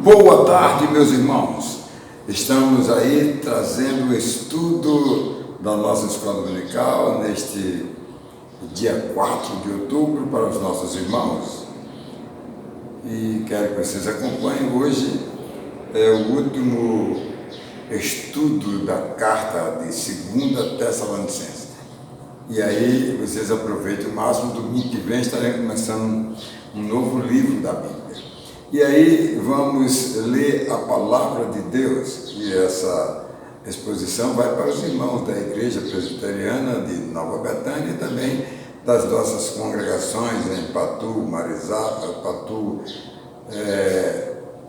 Boa tarde, meus irmãos. Estamos aí trazendo o estudo da nossa escola dominical neste dia 4 de outubro para os nossos irmãos. E quero que vocês acompanhem. Hoje é o último estudo da carta de 2 Tessalonicenses. E aí vocês aproveitem o máximo. Domingo que vem estaremos começando um novo livro da Bíblia. E aí vamos ler a palavra de Deus, e essa exposição vai para os irmãos da Igreja Presbiteriana de Nova Betânia e também das nossas congregações em Patu, Marizá, Patu,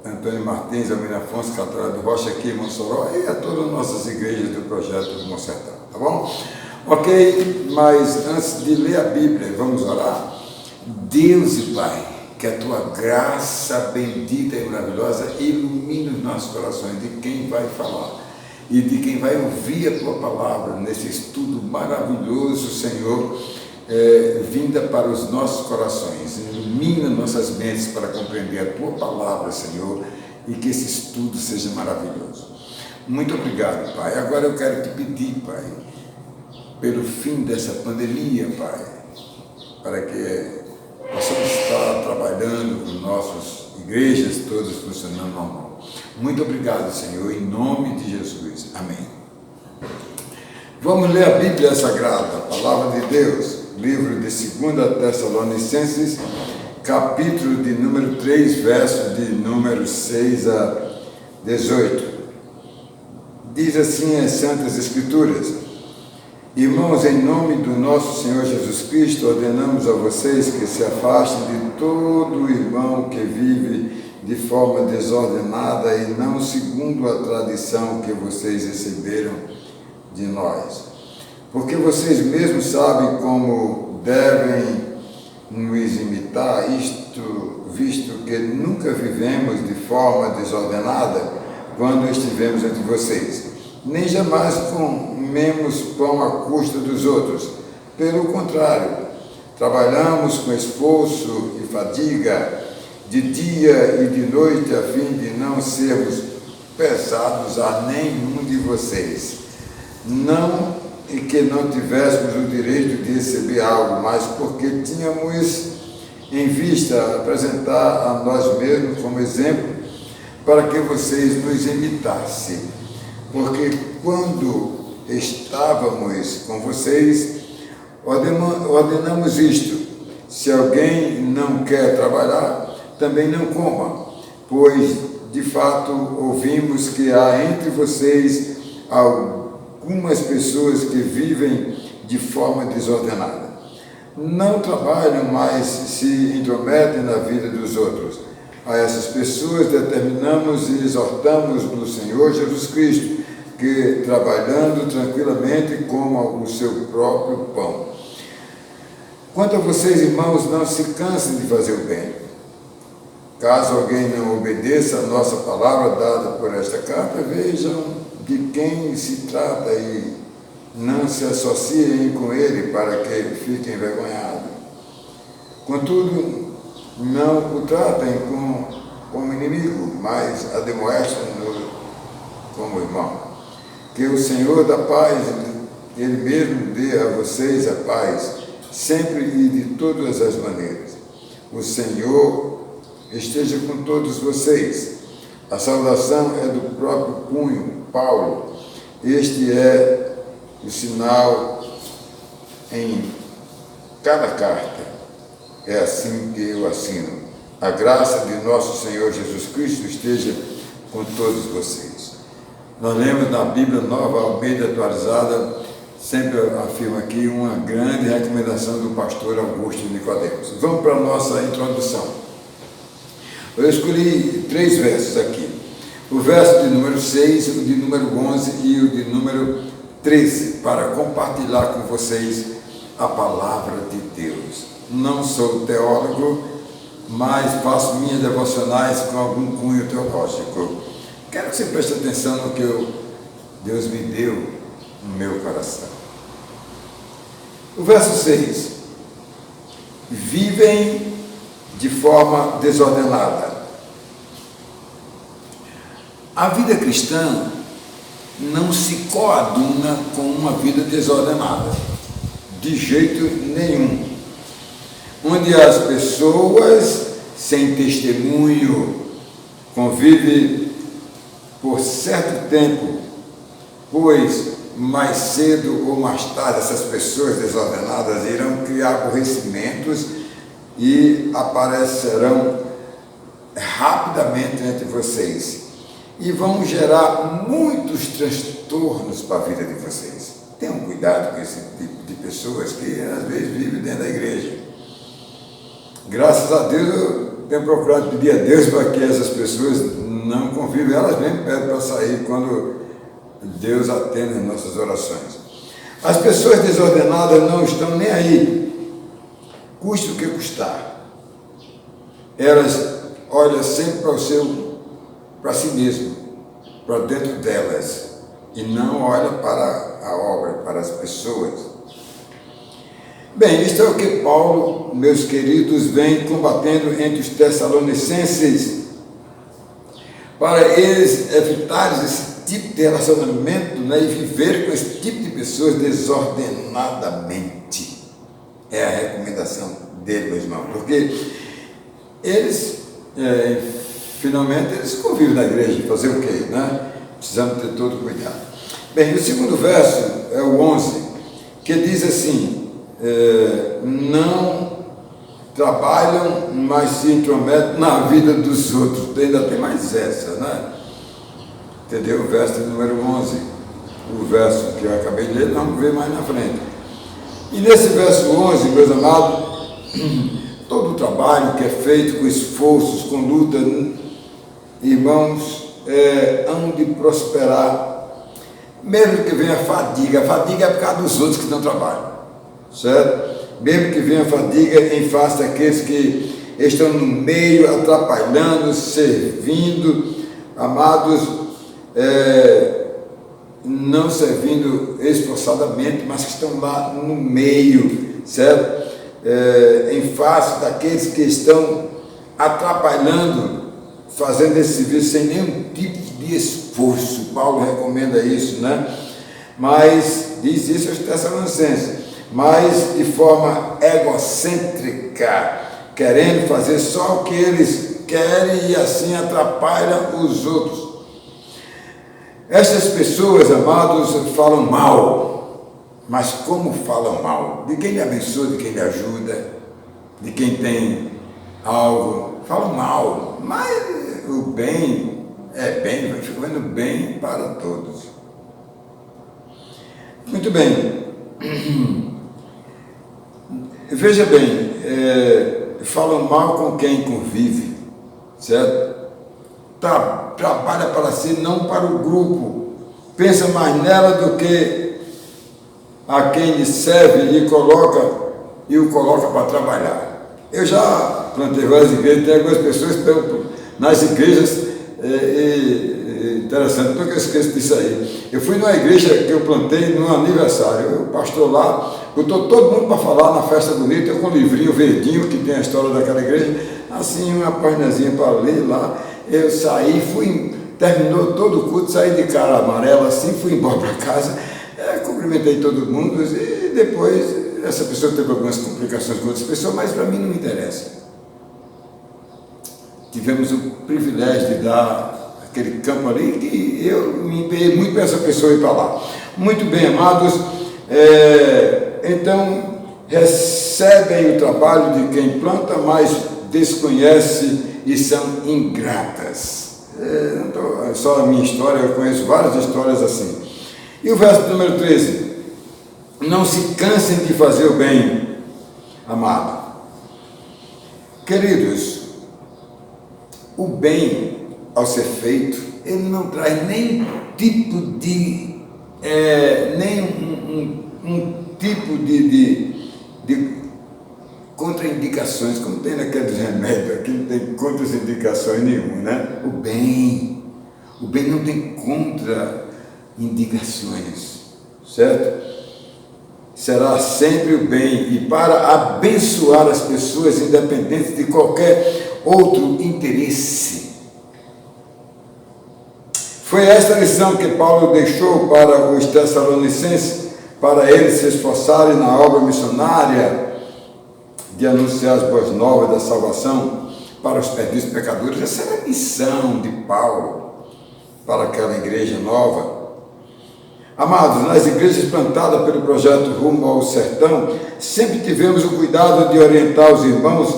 Antônio Martins, Almir Afonso, Catara do Rocha, aqui em Mossoró, e a todas as nossas igrejas do projeto do Monsertão, tá bom? Ok, mas antes de ler a Bíblia, vamos orar? Deus e Pai, que a tua graça bendita e maravilhosa ilumine os nossos corações de quem vai falar e de quem vai ouvir a tua palavra nesse estudo maravilhoso, Senhor, vinda para os nossos corações. Ilumina nossas mentes para compreender a tua palavra, Senhor, e que esse estudo seja maravilhoso. Muito obrigado, Pai. Agora eu quero te pedir, Pai, pelo fim dessa pandemia, Pai, para que possamos estar trabalhando com nossas igrejas todas funcionando normal. Muito obrigado, Senhor, em nome de Jesus. Amém. Vamos ler a Bíblia Sagrada, a Palavra de Deus, livro de 2 Tessalonicenses, capítulo de número 3, verso de número 6 a 18. Diz assim as Santas Escrituras: Irmãos, em nome do nosso Senhor Jesus Cristo, ordenamos a vocês que se afastem de todo irmão que vive de forma desordenada e não segundo a tradição que vocês receberam de nós. Porque vocês mesmos sabem como devem nos imitar, visto que nunca vivemos de forma desordenada quando estivemos entre vocês. Nem jamais comemos pão à custa dos outros. Pelo contrário, trabalhamos com esforço e fadiga, de dia e de noite, a fim de não sermos pesados a nenhum de vocês. Não e que não tivéssemos o direito de receber algo, mas porque tínhamos em vista apresentar a nós mesmos como exemplo para que vocês nos imitassem. Porque quando estávamos com vocês, ordenamos isto: se alguém não quer trabalhar, também não coma, pois de fato ouvimos que há entre vocês algumas pessoas que vivem de forma desordenada. Não trabalham, mas se intrometem na vida dos outros. A essas pessoas determinamos e exortamos no Senhor Jesus Cristo que, trabalhando tranquilamente, comam o seu próprio pão. Quanto a vocês, irmãos, não se cansem de fazer o bem. Caso alguém não obedeça a nossa palavra dada por esta carta, vejam de quem se trata e não se associem com ele para que fiquem envergonhados. Contudo, não o tratem como inimigo, mas admoestem-no como irmão. Que o Senhor da paz, Ele mesmo dê a vocês a paz, sempre e de todas as maneiras. O Senhor esteja com todos vocês. A saudação é do próprio punho, Paulo. Este é o sinal em cada carta. É assim que eu assino. A graça de nosso Senhor Jesus Cristo esteja com todos vocês. Nós lemos na Bíblia Nova Almeida Atualizada, sempre afirmo aqui, uma grande recomendação do pastor Augusto Nicodemos. Vamos para a nossa introdução. Eu escolhi 3 versos aqui. O verso de número 6, o de número 11 e o de número 13, para compartilhar com vocês a palavra de Deus. Não sou teólogo, mas faço minhas devocionais com algum cunho teológico. Quero que você preste atenção no que Deus me deu no meu coração. O verso 6. Vivem de forma desordenada. A vida cristã não se coaduna com uma vida desordenada, de jeito nenhum, onde as pessoas sem testemunho convivem por certo tempo, pois mais cedo ou mais tarde essas pessoas desordenadas irão criar aborrecimentos e aparecerão rapidamente entre vocês e vão gerar muitos transtornos para a vida de vocês. Tenham cuidado com esse tipo de pessoas que às vezes vivem dentro da igreja. Graças a Deus eu tenho procurado pedir a Deus para que essas pessoas não convivem, elas mesmo pedem para sair quando Deus atende as nossas orações. As pessoas desordenadas não estão nem aí, custe o que custar. Elas olham sempre para si mesmo, para dentro delas, e não olham para a obra, para as pessoas. Bem, isto é o que Paulo, meus queridos, vem combatendo entre os tessalonicenses, para eles evitarem esse tipo de relacionamento, né, e viver com esse tipo de pessoas desordenadamente. É a recomendação dele, meu irmão, porque eles, finalmente, eles convivem na igreja, fazer o quê, né? Precisamos ter todo cuidado. Bem, o segundo verso é o 11, que diz assim, não trabalham, mas se intrometem na vida dos outros. Ainda tem mais essa, né? Entendeu? O verso número 11, o verso que eu acabei de ler, vamos ver mais na frente. E nesse verso 11, meus amados, todo o trabalho que é feito com esforços, com luta, irmãos, hão de prosperar, mesmo que venha fadiga. A fadiga é por causa dos outros que não trabalham, certo? Mesmo que venha fadiga em face daqueles que estão no meio, atrapalhando, servindo, amados, não servindo esforçadamente, mas que estão lá no meio, certo? Em face daqueles que estão atrapalhando, fazendo esse serviço sem nenhum tipo de esforço. Paulo recomenda isso, né? Mas diz isso aos Tessalonicenses, mas de forma egocêntrica, querendo fazer só o que eles querem e assim atrapalham os outros. Estas pessoas, amados, falam mal, mas como falam mal? De quem lhe abençoa, de quem lhe ajuda, de quem tem algo, falam mal, mas o bem é bem, vai ficando bem para todos. Muito bem, veja bem, falam mal com quem convive, certo? Trabalha para si, não para o grupo, pensa mais nela do que a quem lhe serve e o coloca para trabalhar. Eu já plantei várias igrejas, tem algumas pessoas que estão nas igrejas, interessante, nunca esqueço disso aí. Eu fui numa igreja que eu plantei num aniversário, o pastor lá botou todo mundo para falar na festa bonita, eu com um livrinho verdinho que tem a história daquela igreja, assim, uma paginazinha para ler lá. Eu saí, terminou todo o culto, saí de cara amarela assim, fui embora para casa, cumprimentei todo mundo e depois essa pessoa teve algumas complicações com outras pessoas, mas para mim não me interessa. Tivemos o privilégio de dar aquele campo ali que eu me empenhei muito para essa pessoa ir para lá. Muito bem, amados, então recebem o trabalho de quem planta, mas desconhece e são ingratas. Só a minha história, eu conheço várias histórias assim. E o verso número 13, não se cansem de fazer o bem, amado. Queridos, o bem, ao ser feito, ele não traz nenhum tipo de, tipo de contraindicações, como tem naqueles remédios, aqui não tem contraindicações nenhuma, né? O bem não tem contraindicações, certo? Será sempre o bem e para abençoar as pessoas, independente de qualquer outro interesse. Foi esta lição que Paulo deixou para os Tessalonicenses, para eles se esforçarem na obra missionária de anunciar as boas novas da salvação para os perdidos pecadores. Essa era a missão de Paulo para aquela igreja nova. Amados, nas igrejas plantadas pelo projeto Rumo ao Sertão, sempre tivemos o cuidado de orientar os irmãos,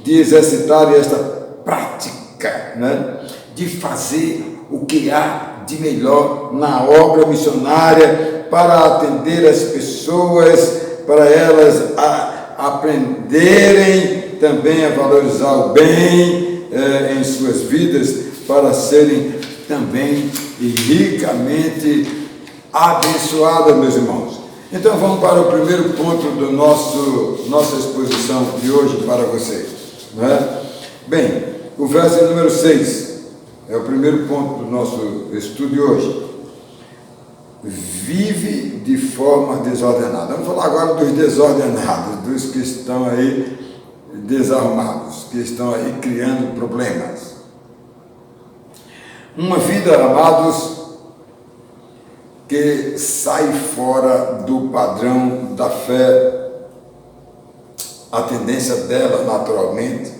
de exercitarem esta prática, né? De fazer o que há de melhor na obra missionária para atender as pessoas, para elas aprenderem também a valorizar o bem em suas vidas, para serem também ricamente abençoadas, meus irmãos. Então vamos para o primeiro ponto do nossa exposição de hoje para vocês, não é? Bem, o verso número 6 é o primeiro ponto do nosso estudo de hoje. Vive de forma desordenada. Vamos falar agora dos desordenados, dos que estão aí desarrumados, que estão aí criando problemas. Uma vida, amados, que sai fora do padrão da fé, a tendência dela, naturalmente,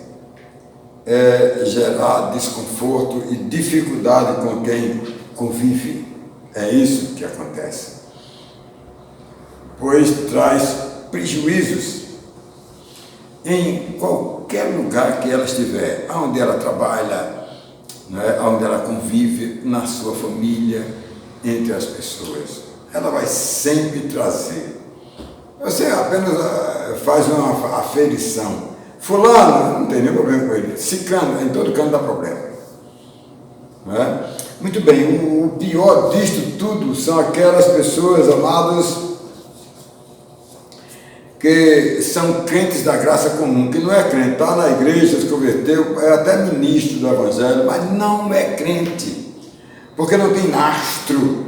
é gerar desconforto e dificuldade com quem convive. É isso que acontece. Pois traz prejuízos em qualquer lugar que ela estiver, onde ela trabalha, né, onde ela convive, na sua família, entre as pessoas. Ela vai sempre trazer. Você apenas faz uma aferição. Fulano, não tem nenhum problema com ele. Ciclano, em todo canto dá problema. Não é? Muito bem, o pior disto tudo são aquelas pessoas, amados, que são crentes da graça comum, que não é crente, está na igreja, se converteu, é até ministro do Evangelho, mas não é crente, porque não tem lastro,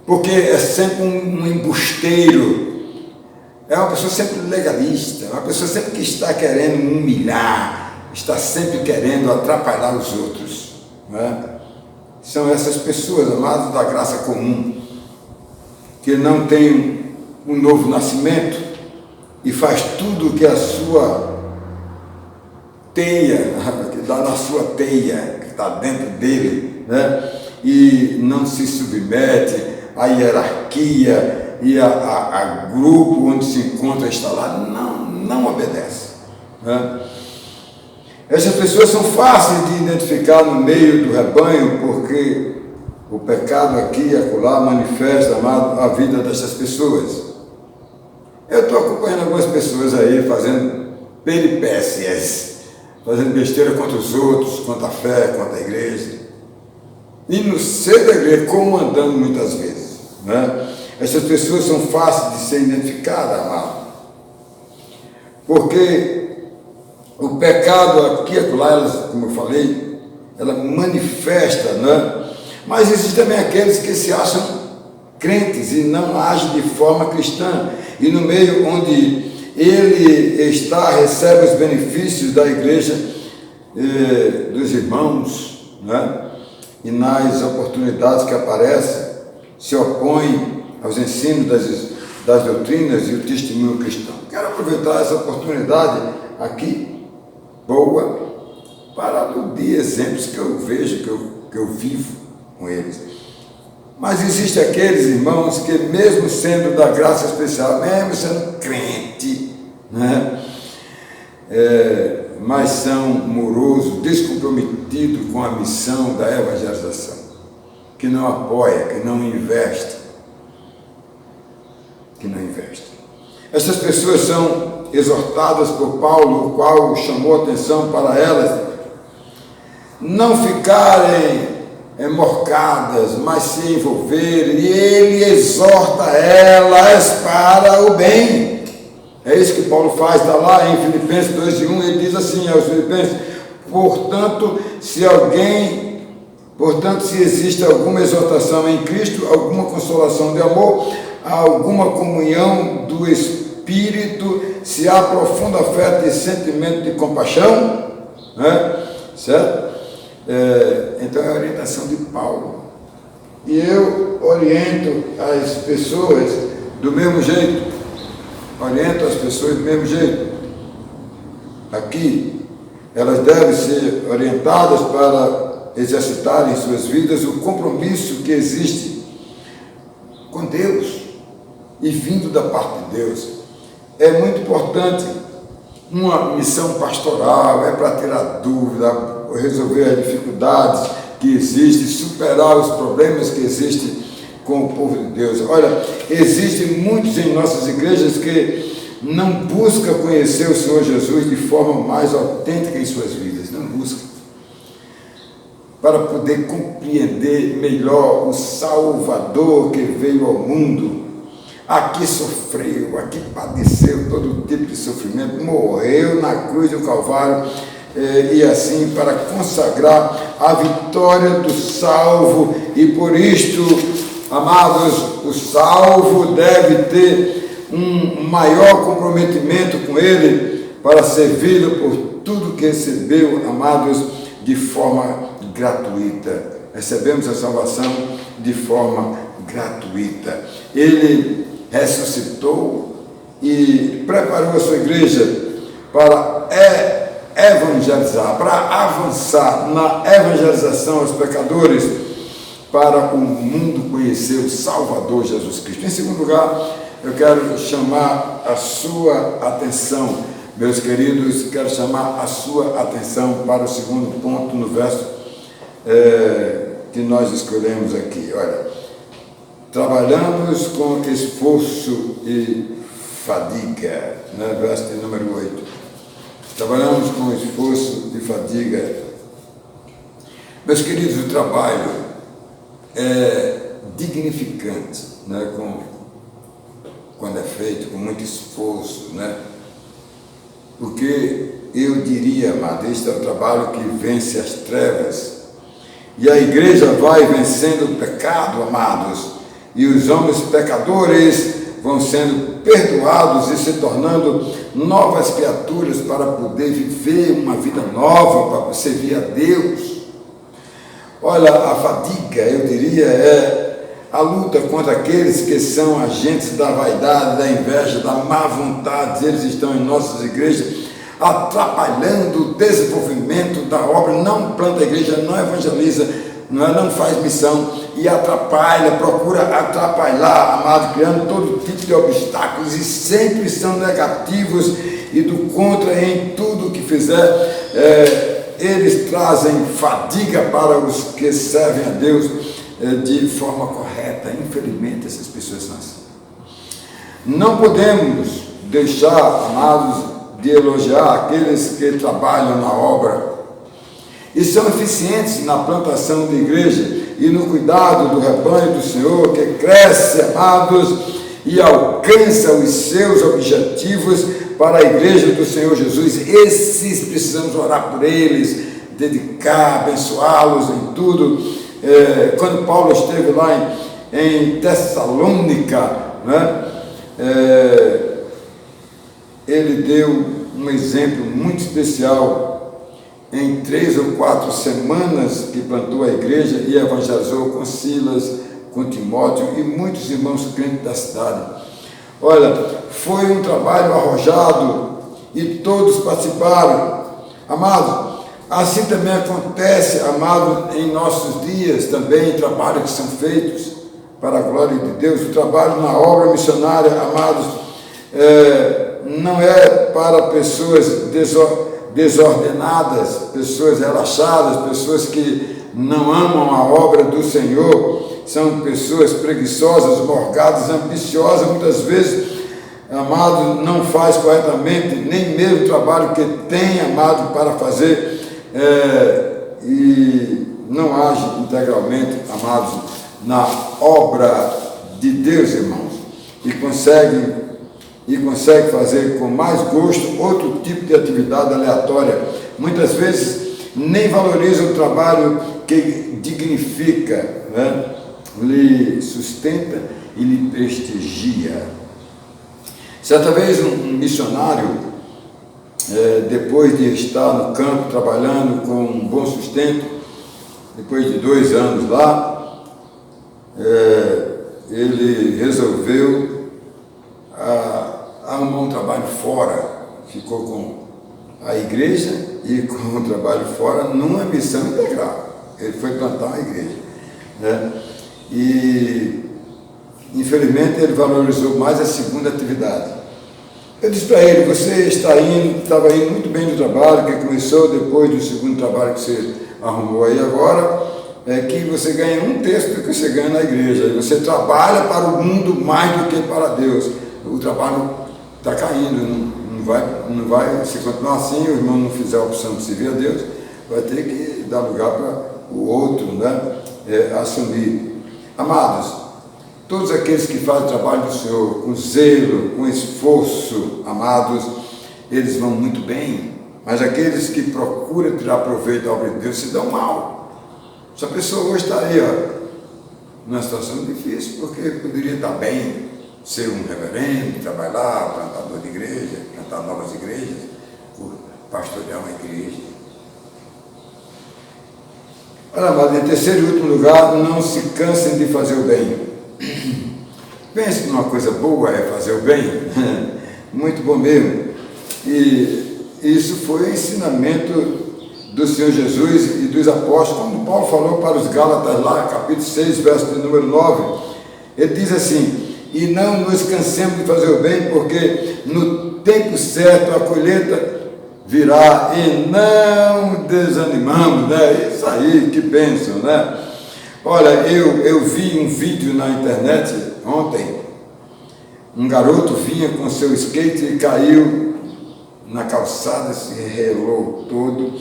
porque é sempre um embusteiro, é uma pessoa sempre legalista, uma pessoa sempre que está querendo humilhar, está sempre querendo atrapalhar os outros, não é? São essas pessoas, amados, da graça comum, que não tem um novo nascimento e faz tudo que a sua teia, que está na sua teia, que está dentro dele, né? E não se submete à hierarquia e a grupo onde se encontra instalado, não obedece, né? Essas pessoas são fáceis de identificar no meio do rebanho, porque o pecado aqui e acolá manifesta, amado, a vida dessas pessoas. Eu estou acompanhando algumas pessoas aí fazendo peripécias, fazendo besteira contra os outros, contra a fé, contra a igreja. E no seio da igreja, comandando muitas vezes, né? Essas pessoas são fáceis de ser identificadas, amado. Porque o pecado aqui e acolá, elas, como eu falei, ela manifesta, né? Mas existem também aqueles que se acham crentes e não agem de forma cristã. E no meio onde ele está, recebe os benefícios da igreja, dos irmãos, né? E nas oportunidades que aparecem, se opõe aos ensinos das doutrinas e o testemunho cristão. Quero aproveitar essa oportunidade aqui, boa, para aludir exemplos que eu vejo, que eu vivo com eles. Mas existem aqueles irmãos que, mesmo sendo da graça especial, mesmo sendo crente, né? Mas são morosos, descomprometidos com a missão da evangelização, que não apoia, que não investe. Essas pessoas são exortadas por Paulo, o qual chamou atenção para elas não ficarem emorcadas, mas se envolverem, e ele exorta elas para o bem. É isso que Paulo faz, está lá em Filipenses 2:1, ele diz assim aos Filipenses: portanto, se existe alguma exortação em Cristo, alguma consolação de amor, alguma comunhão do Espírito, se há profunda afeto e sentimento de compaixão, né? Certo? Então é a orientação de Paulo. E eu oriento as pessoas do mesmo jeito. Oriento as pessoas do mesmo jeito. Aqui, elas devem ser orientadas para exercitarem em suas vidas o compromisso que existe com Deus e vindo da parte de Deus. É muito importante. Uma missão pastoral é para tirar dúvida, resolver as dificuldades que existem, superar os problemas que existem com o povo de Deus. Olha, existem muitos em nossas igrejas que não buscam conhecer o Senhor Jesus de forma mais autêntica em suas vidas, não buscam, para poder compreender melhor o Salvador que veio ao mundo. Aqui sofreu, aqui padeceu todo tipo de sofrimento, morreu na cruz do Calvário, e assim para consagrar a vitória do salvo. E por isto, amados, o salvo deve ter um maior comprometimento com ele para servi-lo por tudo que recebeu, amados, de forma gratuita. Recebemos a salvação de forma gratuita. Ele ressuscitou e preparou a sua igreja para evangelizar, para avançar na evangelização aos pecadores, para o mundo conhecer o Salvador Jesus Cristo. Em segundo lugar, eu quero chamar a sua atenção, meus queridos, quero chamar a sua atenção para o segundo ponto no verso que nós escolhemos aqui. Olha, trabalhamos com esforço e fadiga, né? Verso de número 8. Trabalhamos com esforço e fadiga. Meus queridos, o trabalho é dignificante, né? Quando é feito com muito esforço, né? Porque eu diria, amado, este é o trabalho que vence as trevas. E a igreja vai vencendo o pecado, amados, e os homens pecadores vão sendo perdoados e se tornando novas criaturas para poder viver uma vida nova, para servir a Deus. Olha, a fadiga, eu diria, é a luta contra aqueles que são agentes da vaidade, da inveja, da má vontade. Eles estão em nossas igrejas atrapalhando o desenvolvimento da obra, não planta a igreja, não evangeliza, não faz missão e atrapalha, procura atrapalhar, amado, criando todo tipo de obstáculos e sempre são negativos e do contra em tudo que fizer. Eles trazem fadiga para os que servem a Deus de forma correta. Infelizmente, essas pessoas são assim. Não podemos deixar, amados, de elogiar aqueles que trabalham na obra e são eficientes na plantação de igreja e no cuidado do rebanho do Senhor, que cresce, amados, e alcança os seus objetivos para a igreja do Senhor Jesus. Esses precisamos orar por eles, dedicar, abençoá-los em tudo. Quando Paulo esteve lá em Tessalônica, né, ele deu um exemplo muito especial. Em 3 ou 4 semanas que plantou a igreja e evangelizou com Silas, com Timóteo e muitos irmãos crentes da cidade. Olha, foi um trabalho arrojado e todos participaram. Amado, assim também acontece, amado, em nossos dias também, trabalhos que são feitos para a glória de Deus. O trabalho na obra missionária, amados, não é para pessoas desordenadas, pessoas relaxadas, pessoas que não amam a obra do Senhor. São pessoas preguiçosas, morgadas, ambiciosas, muitas vezes, amado, não faz corretamente nem mesmo o trabalho que tem, amado, para fazer, e não age integralmente, amados, na obra de Deus, irmãos, e consegue fazer com mais gosto outro tipo de atividade aleatória. Muitas vezes nem valoriza o trabalho que dignifica, né? Lhe sustenta e lhe prestigia. Certa vez um missionário, depois de estar no campo trabalhando com um bom sustento, depois de 2 anos lá, ele resolveu arrumar um trabalho fora, ficou com a igreja e com o trabalho fora numa missão integral. Ele foi plantar uma igreja, né? E infelizmente ele valorizou mais a segunda atividade. Eu disse para ele: você estava indo muito bem no trabalho que começou depois do segundo trabalho que você arrumou aí agora, que você ganha 1/3 do que você ganha na igreja, e você trabalha para o mundo mais do que para Deus. O trabalho está caindo, não vai, se continuar assim, o irmão não fizer a opção de servir a Deus, vai ter que dar lugar para o outro, né, assumir. Amados, todos aqueles que fazem o trabalho do Senhor com zelo, com esforço, amados, eles vão muito bem, mas aqueles que procuram tirar proveito da obra de Deus se dão mal. Essa pessoa hoje estaria numa situação difícil, porque poderia estar bem, ser um reverendo, trabalhar, plantador de igreja, plantar novas igrejas, pastorear uma igreja. Olha, mas em terceiro e último lugar, não se cansem de fazer o bem. Pense numa coisa boa é fazer o bem, muito bom mesmo. E isso foi o ensinamento do Senhor Jesus e dos apóstolos, como Paulo falou para os Gálatas lá, capítulo 6, verso de número 9. Ele diz assim: e não nos cansemos de fazer o bem, porque no tempo certo a colheita virá, e não desanimamos, né? Isso aí, que bênção, né? Olha, eu vi um vídeo na internet ontem. Um garoto vinha com seu skate e caiu na calçada, se relou todo,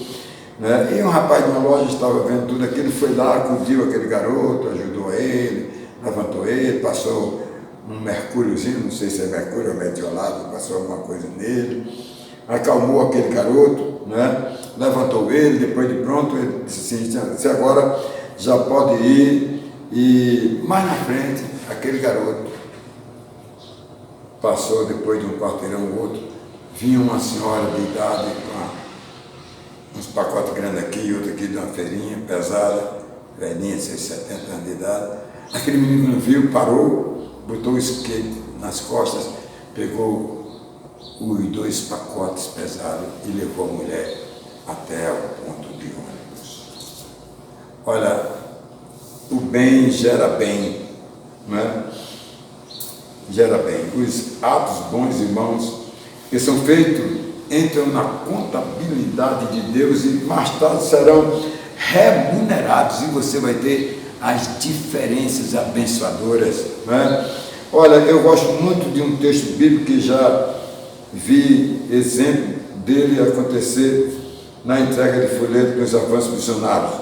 né? E um rapaz de uma loja estava vendo tudo aquilo, foi lá, acudiu aquele garoto, ajudou ele, levantou ele, passou um mercúriozinho, não sei se é mercúrio ou metiolado, passou alguma coisa nele, acalmou aquele garoto, né? Levantou ele, depois de pronto, ele disse assim: você agora já pode ir. E mais na frente, aquele garoto passou, depois de um quarteirão ou outro, vinha uma senhora de idade com uns pacotes grandes aqui e outro aqui de uma feirinha pesada, velhinha, 70 anos de idade. Aquele menino viu, parou, botou o skate nas costas, pegou os 2 pacotes pesados e levou a mulher até o ponto de ônibus. Olha, o bem gera bem, não é? Gera bem. Os atos bons, irmãos, que são feitos, entram na contabilidade de Deus e mais tarde serão remunerados, e você vai ter as diferenças abençoadoras, não é? Olha, eu gosto muito de um texto bíblico que já vi exemplo dele acontecer na entrega de folheto para os avanços missionários.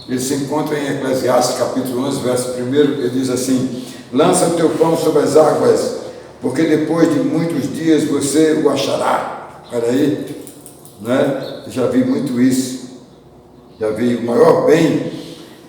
Ele se encontra em Eclesiastes capítulo 11, verso 1, ele diz assim: lança o teu pão sobre as águas, porque depois de muitos dias você o achará. Olha aí, né? Eu já vi muito isso, já vi o maior bem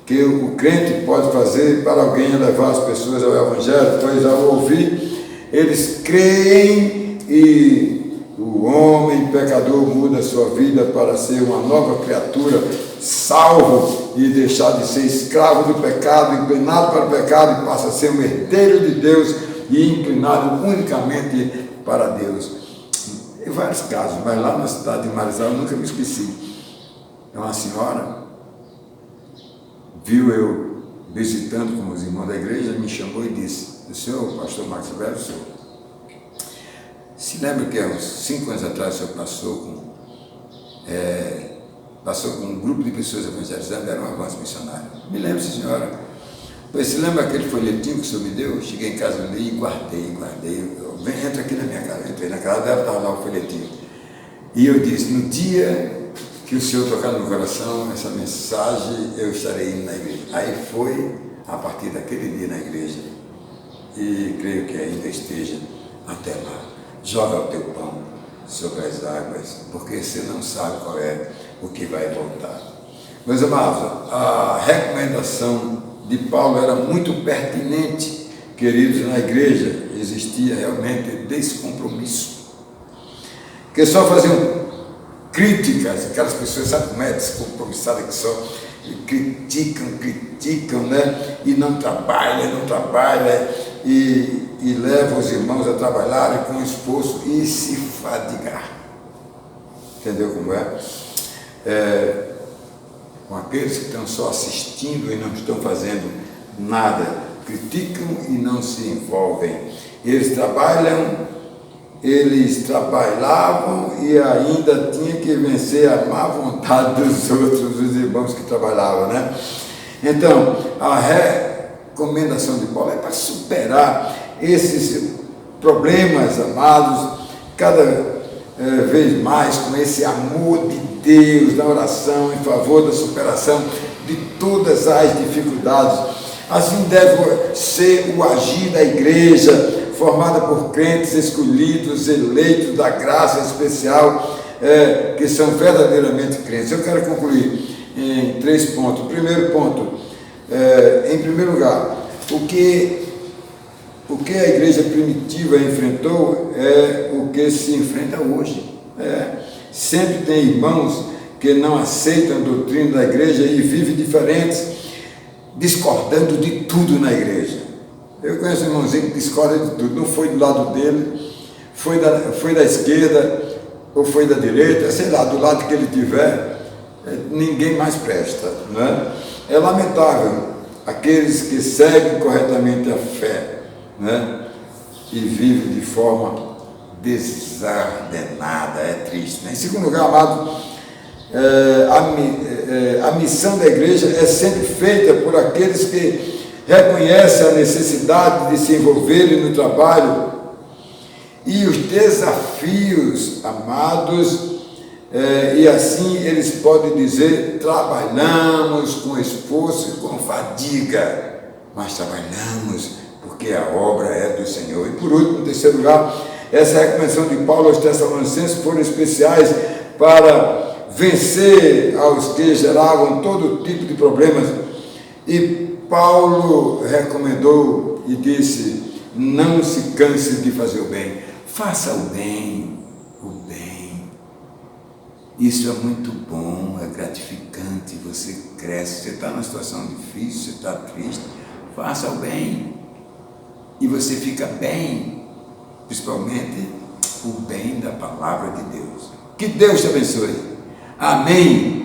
que o crente pode fazer para alguém levar as pessoas ao Evangelho, pois ao ouvir, eles creem e o homem pecador muda a sua vida para ser uma nova criatura, salvo e deixar de ser escravo do pecado, inclinado para o pecado, e passa a ser um herdeiro de Deus e inclinado unicamente para Deus. Em vários casos, mas lá na cidade de Marizal eu nunca me esqueci. É uma senhora viu eu visitando com os irmãos da igreja, me chamou e disse: o senhor, pastor Max Velho, o senhor se lembra que há uns 5 anos atrás o senhor passou com um grupo de pessoas evangelizando, era um avanço missionário? Me lembro, senhora. Pois se lembra aquele folhetinho que o senhor me deu? Eu cheguei em casa, li e guardei. Entra aqui na minha casa. Entrei na casa dela, estava lá o folhetinho. E eu disse: no dia que o Senhor tocar no meu coração essa mensagem, eu estarei indo na igreja. Aí foi a partir daquele dia na igreja, e creio que ainda esteja até lá. Joga o teu pão sobre as águas, porque você não sabe qual é o que vai voltar. Meus amados, a recomendação de Paulo era muito pertinente, queridos. Na igreja existia realmente descompromisso, que só faziam críticas, aquelas pessoas, sabe como é, descompromissadas, que só criticam, né? E não trabalham, e levam os irmãos a trabalharem com esforço e se fadigar. Entendeu como é? Com aqueles que estão só assistindo e não estão fazendo nada, criticam e não se envolvem. Eles trabalhavam e ainda tinha que vencer a má vontade dos outros, dos irmãos que trabalhavam, né? Então, a recomendação de Paulo é para superar esses problemas, amados, cada vez mais com esse amor de Deus na oração em favor da superação de todas as dificuldades. Assim deve ser o agir da igreja, formada por crentes escolhidos, eleitos da graça especial, que são verdadeiramente crentes. Eu quero concluir em 3 pontos. Primeiro ponto, em primeiro lugar, o que a igreja primitiva enfrentou é o que se enfrenta hoje. Sempre tem irmãos que não aceitam a doutrina da igreja e vivem diferentes, discordando de tudo na igreja. Eu conheço um irmãozinho que discorda de tudo, não foi do lado dele, foi da esquerda ou foi da direita, sei lá, do lado que ele tiver, ninguém mais presta, né? É lamentável aqueles que seguem corretamente a fé, né? E vivem de forma desordenada, é triste, né? Em segundo lugar, amado, a missão da igreja é sempre feita por aqueles que reconhecem a necessidade de se envolverem no trabalho e os desafios, amados, e assim eles podem dizer: trabalhamos com esforço e com fadiga, mas trabalhamos porque a obra é do Senhor. E por último, em terceiro lugar, essa recomendação de Paulo aos Tessalonicenses foram especiais para vencer aos que geravam todo tipo de problemas. E Paulo recomendou e disse: não se canse de fazer o bem, faça o bem, isso é muito bom, é gratificante, você cresce, você está numa situação difícil, você está triste, faça o bem, e você fica bem, principalmente o bem da palavra de Deus. Que Deus te abençoe. Amém.